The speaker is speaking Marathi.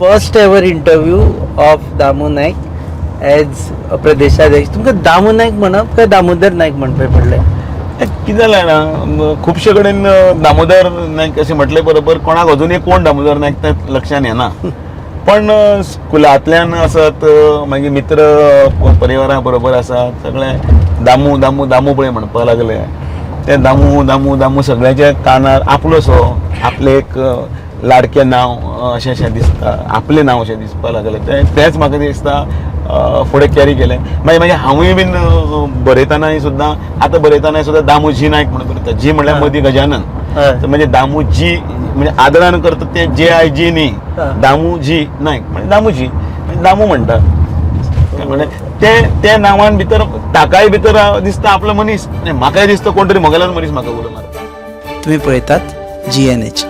First ever interview of Damu Naik as प्रदेशाध्यक्ष. तुमकां दामू नायक म्हणप काय दामोदर नायक म्हणपाक पडलें? कितें जालें ना, खुबशे कडेन दामोदर नायक अशें म्हटले बरोबर कोणाक अजुनूय कोण दामोदर नायक तें लक्षांत येना. पण स्कुलांतल्यान आसत, मागीर मित्र परिवारा बरोबर आसात, सगळे दामू दामू दामू पळय म्हणपाक लागले. ते दामू दामू दामू सगळ्याच्या कानार आपलोसो, आपले एक लाडकें नांव अशें दिसता, आपलें नांव अशें दिसपाक लागलें. तेंच म्हाका दिसता फुडें कॅरी केलें. मागीर हांवूय बीन बरयतानाय सुद्दां, आतां बरयतानाय सुद्दां दामूजी नायक म्हणून बरयता. जी म्हणल्यार मदीं गजानन, म्हणजे दामूजी म्हणजे आदरान करता ते जे आय जी न्ही, दामूजी नायक म्हणजे दामूजी दामू म्हणटा. म्हणजे ते नांवान भितर ताकाय भितर दिसता आपलो मनीस. म्हाकाय दिसता कोण तरी मोगलान मनीस म्हाका उलो मारता. तुम्ही पळयतात GNH.